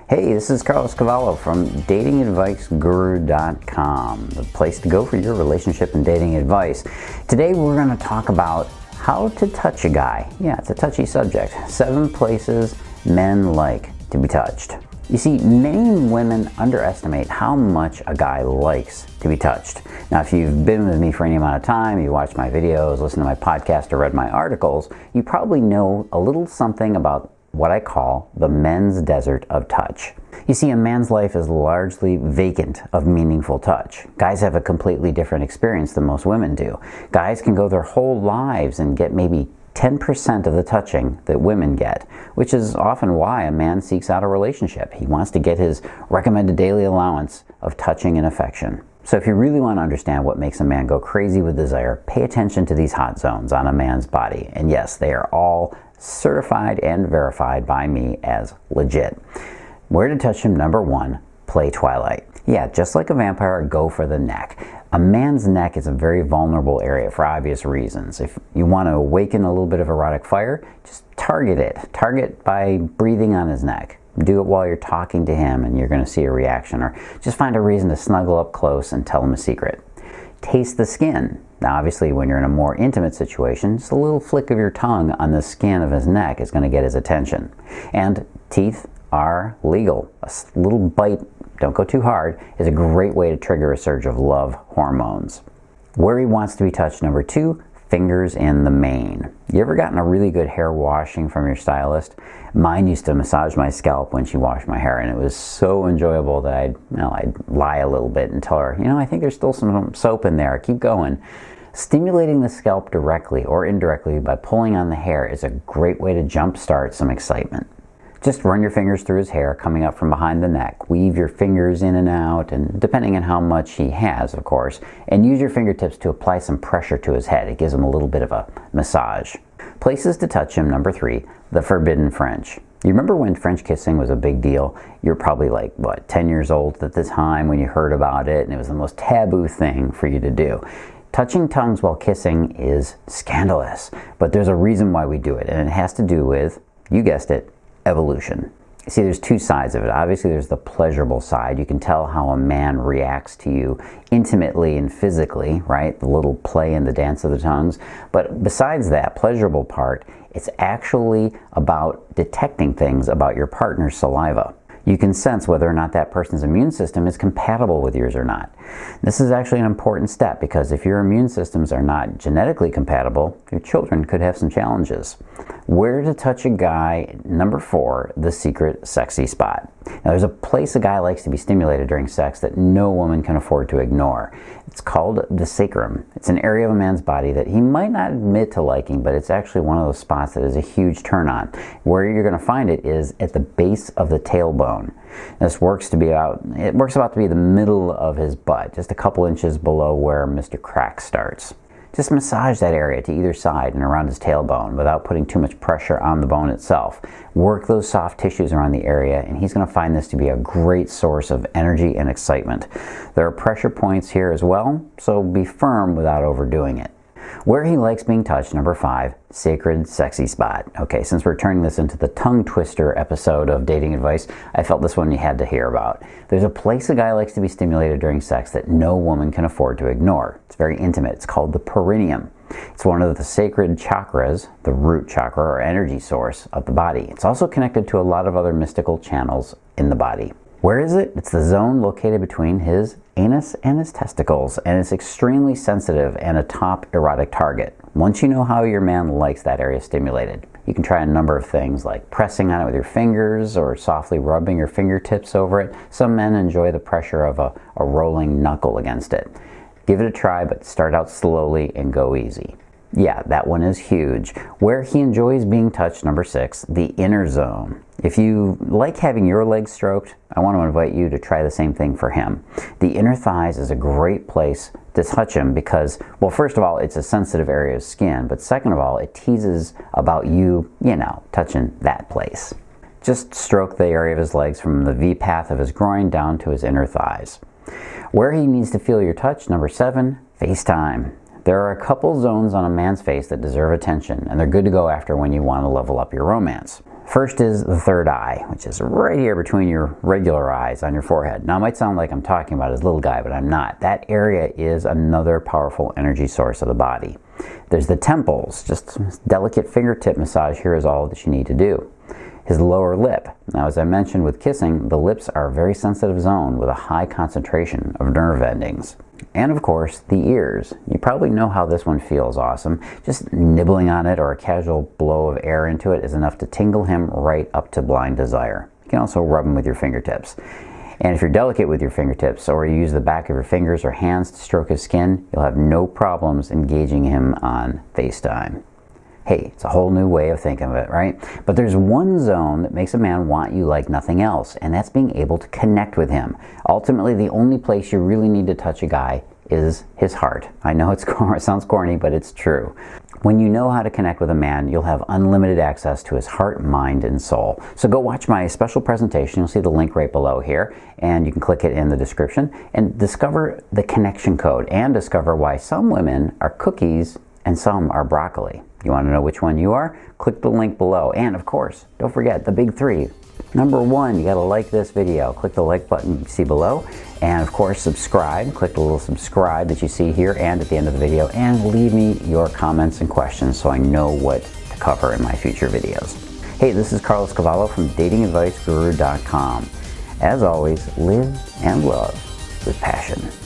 Hey, this is Cavallo from datingadviceguru.com, the place to go for your relationship and dating advice. Today we're going to talk about how to touch a guy. Yeah, it's a touchy subject. 7 places men like to be touched. You see, many women underestimate how much a guy likes to be touched. Now, if you've been with me for any amount of time, you watched my videos, listened to my podcast, or read my articles, you probably know a little something about what I call the men's desert of touch. You see, a man's life is largely vacant of meaningful touch. Guys have a completely different experience than most women do. Guys can go their whole lives and get maybe 10% of the touching that women get, which is often why a man seeks out a relationship. He wants to get his recommended daily allowance of touching and affection. So if you really want to understand what makes a man go crazy with desire, pay attention to these hot zones on a man's body. And yes, they are all certified and verified by me as legit. Where to touch him? Number 1, play Twilight. Yeah, just like a vampire, go for the neck. A man's neck is a very vulnerable area for obvious reasons. If you want to awaken a little bit of erotic fire, just target it. Target by breathing on his neck. Do it while you're talking to him and you're going to see a reaction, or just find a reason to snuggle up close and tell him a secret. Taste the skin. Now, obviously, when you're in a more intimate situation, just a little flick of your tongue on the skin of his neck is going to get his attention. And teeth are legal. A little bite, don't go too hard, is a great way to trigger a surge of love hormones. Where he wants to be touched, number 2, fingers in the mane. You ever gotten a really good hair washing from your stylist? Mine used to massage my scalp when she washed my hair, and it was so enjoyable that I'd lie a little bit and tell her, I think there's still some soap in there, keep going. Stimulating the scalp directly or indirectly by pulling on the hair is a great way to jumpstart some excitement. Just run your fingers through his hair coming up from behind the neck. Weave your fingers in and out, and depending on how much he has, of course, and use your fingertips to apply some pressure to his head. It gives him a little bit of a massage. Places to touch him, number 3, the forbidden French. You remember when French kissing was a big deal? You're probably 10 years old at the time when you heard about it, and it was the most taboo thing for you to do. Touching tongues while kissing is scandalous, but there's a reason why we do it, and it has to do with, you guessed it, evolution. See, there's 2 sides of it. Obviously, there's the pleasurable side. You can tell how a man reacts to you intimately and physically, right? The little play and the dance of the tongues. But besides that pleasurable part, it's actually about detecting things about your partner's saliva. You can sense whether or not that person's immune system is compatible with yours or not. This is actually an important step because if your immune systems are not genetically compatible, your children could have some challenges. Where to touch a guy, number 4, the secret sexy spot. Now, there's a place a guy likes to be stimulated during sex that no woman can afford to ignore. It's called the sacrum. It's an area of a man's body that he might not admit to liking, but it's actually one of those spots that is a huge turn on. Where you're going to find it is at the base of the tailbone. This works about to be the middle of his butt, just a couple inches below where Mr. Crack starts. Just massage that area to either side and around his tailbone without putting too much pressure on the bone itself. Work those soft tissues around the area, and he's going to find this to be a great source of energy and excitement. There are pressure points here as well, so be firm without overdoing it. Where he likes being touched, number 5, sacred sexy spot. Okay, since we're turning this into the tongue twister episode of dating advice, I felt this one you had to hear about. There's a place a guy likes to be stimulated during sex that no woman can afford to ignore. It's very intimate. It's called the perineum. It's one of the sacred chakras, the root chakra or energy source of the body. It's also connected to a lot of other mystical channels in the body. Where is it? It's the zone located between his anus and his testicles, and it's extremely sensitive and a top erotic target. Once you know how your man likes that area stimulated, you can try a number of things like pressing on it with your fingers or softly rubbing your fingertips over it. Some men enjoy the pressure of a rolling knuckle against it. Give it a try, but start out slowly and go easy. Yeah, that one is huge. Where he enjoys being touched, number 6, the inner zone. If you like having your legs stroked, I want to invite you to try the same thing for him. The inner thighs is a great place to touch him because, well, first of all, it's a sensitive area of skin, but second of all, it teases about you, touching that place. Just stroke the area of his legs from the V-path of his groin down to his inner thighs. Where he needs to feel your touch, number 7, FaceTime. There are a couple zones on a man's face that deserve attention, and they're good to go after when you want to level up your romance. First is the third eye, which is right here between your regular eyes on your forehead. Now, it might sound like I'm talking about his little guy, but I'm not. That area is another powerful energy source of the body. There's the temples. Just delicate fingertip massage here is all that you need to do. His lower lip. Now, as I mentioned with kissing, the lips are a very sensitive zone with a high concentration of nerve endings. And of course, the ears. You probably know how this one feels awesome. Just nibbling on it or a casual blow of air into it is enough to tingle him right up to blind desire. You can also rub him with your fingertips. And if you're delicate with your fingertips, or you use the back of your fingers or hands to stroke his skin, you'll have no problems engaging him on FaceTime. Hey, it's a whole new way of thinking of it, right? But there's one zone that makes a man want you like nothing else, and that's being able to connect with him. Ultimately, the only place you really need to touch a guy is his heart. I know it sounds corny, but it's true. When you know how to connect with a man, you'll have unlimited access to his heart, mind, and soul. So go watch my special presentation. You'll see the link right below here, and you can click it in the description and discover the connection code and discover why some women are cookies and some are broccoli. You want to know which one you are? Click the link below. And of course, don't forget the big three. Number one, you got to like this video. Click the like button you see below. And of course, subscribe. Click the little subscribe that you see here and at the end of the video. And leave me your comments and questions so I know what to cover in my future videos. Hey, this is Carlos Cavallo from datingadviceguru.com. As always, live and love with passion.